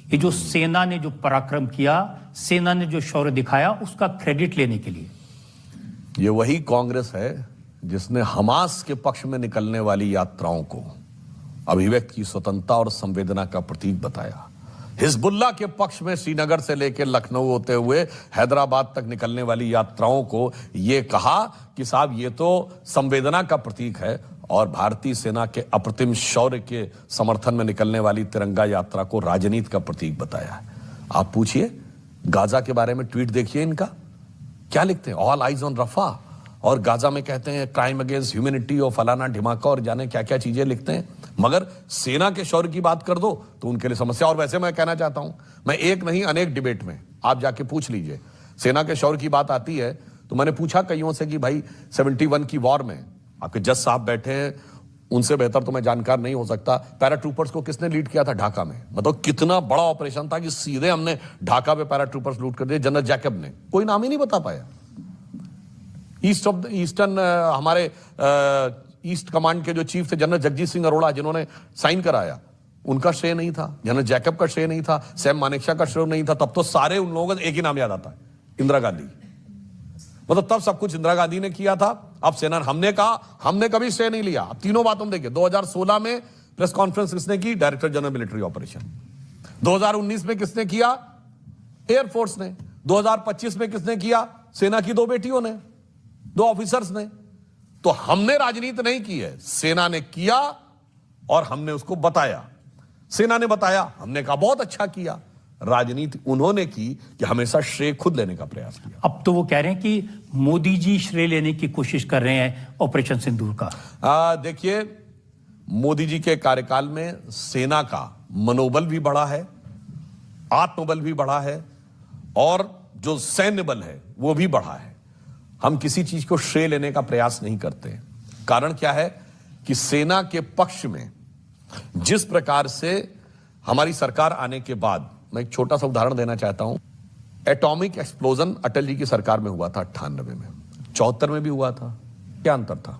ये जो सेना ने जो पराक्रम किया, सेना ने जो शौर्य दिखाया, उसका क्रेडिट लेने के लिए। ये वही कांग्रेस है जिसने हमास के पक्ष में निकलने वाली यात्राओं को अभिव्यक्ति की स्वतंत्रता और संवेदना का प्रतीक बताया। हिजबुल्लाह के पक्ष में श्रीनगर से लेकर लखनऊ होते हुए हैदराबाद तक निकलने वाली यात्राओं को यह कहा कि साहब ये तो संवेदना का प्रतीक है, और भारतीय सेना के अप्रतिम शौर्य के समर्थन में निकलने वाली तिरंगा यात्रा को राजनीति का प्रतीक बताया है। आप पूछिए, गाजा के बारे में ट्वीट देखिए इनका, क्या लिखते हैं, ऑल आइज ऑन रफा, और गाजा में कहते हैं क्राइम अगेंस्ट ह्यूमैनिटी और फलाना ढिमाका और जाने क्या क्या चीजें लिखते हैं। मगर सेना के शौर्य की बात कर दो तो उनके लिए समस्या। और वैसे मैं कहना चाहता हूं, मैं एक नहीं अनेक डिबेट में आप जाके पूछ लीजिए, सेना के शौर्य की बात आती है तो मैंने पूछा कईयों से कि भाई 71 की वॉर में आपके जज साहब बैठे हैं, उनसे बेहतर तो मैं जानकार नहीं हो सकता, पैराट्रूपर्स को किसने लीड किया था ढाका में? मतलब कितना बड़ा ऑपरेशन था कि सीधे हमने ढाका पे पैराट्रूपर्स लूट कर दिए। जनरल जैकब ने, कोई नाम ही नहीं बता पाया। ईस्टर्न हमारे ईस्ट कमांड के जो चीफ थे जनरल जगजीत सिंह अरोड़ा, जिन्होंने साइन कराया, उनका श्रेय नहीं था, जनरल जैकब का श्रेय नहीं था, सैम मानेकशॉ का श्रेय नहीं था। तब तो सारे उन लोगों का एक ही नाम याद आता है, इंदिरा गांधी। मतलब तब सब कुछ इंदिरा गांधी ने किया था। अब सेना, हमने कहा, हमने कभी श्रेय नहीं लिया। अब तीनों बातों में देखिए, 2016 में प्रेस कॉन्फ्रेंस किसने की? Director general military operation. 2019 में किसने किया? एयरफोर्स ने। 2025 में किसने किया? सेना की दो बेटियों ने, दो ऑफिसर्स ने। तो हमने राजनीति नहीं की है, सेना ने किया और हमने उसको बताया। सेना ने बताया, हमने कहा बहुत अच्छा किया। राजनीति उन्होंने की कि हमेशा श्रेय खुद लेने का प्रयास किया। अब तो वो कह रहे हैं कि मोदी जी श्रेय लेने की कोशिश कर रहे हैं ऑपरेशन सिंदूर का। देखिए, मोदी जी के कार्यकाल में सेना का मनोबल भी बढ़ा है, आत्मबल भी बढ़ा है, और जो सैन्य बल है वो भी बढ़ा है। हम किसी चीज को श्रेय लेने का प्रयास नहीं करते। कारण क्या है कि सेना के पक्ष में जिस प्रकार से हमारी सरकार आने के बाद, मैं एक छोटा सा उदाहरण देना चाहता हूं। एटॉमिक एक्सप्लोजन अटल जी की सरकार में हुआ था 98 में, 74 में भी हुआ था। क्या अंतर था?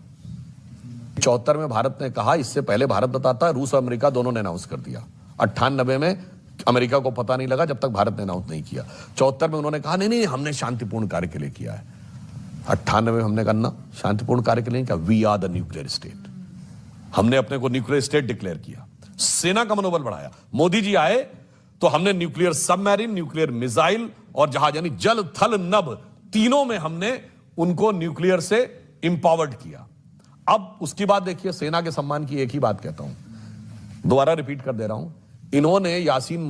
74 में भारत ने कहा, इससे पहले भारत बताता है, रूस और अमेरिका दोनों ने अनाउंस कर दिया। 98 में अमेरिका को पता नहीं लगा जब तक भारत ने अनाउंस नहीं किया। 74 में उन्होंने कहा नहीं नहीं हमने शांतिपूर्ण कार्य के लिए किया है। 98 में हमने कहा शांतिपूर्ण कार्य के लिए क्या, we are the nuclear state. हमने अपने को न्यूक्लियर स्टेट डिक्लेयर किया, सेना का मनोबल बढ़ाया। मोदी जी आए तो हमने न्यूक्लियर सबमरीन, न्यूक्लियर मिसाइल और जहाज, यानी जल थल नभ, तीनों में हमने उनको न्यूक्लियर से इंपावर्ड किया। अब उसकी बात देखिए, सेना के सम्मान की एक ही बात कहता हूं, दोबारा रिपीट कर दे रहा हूं, इन्होंने यासीन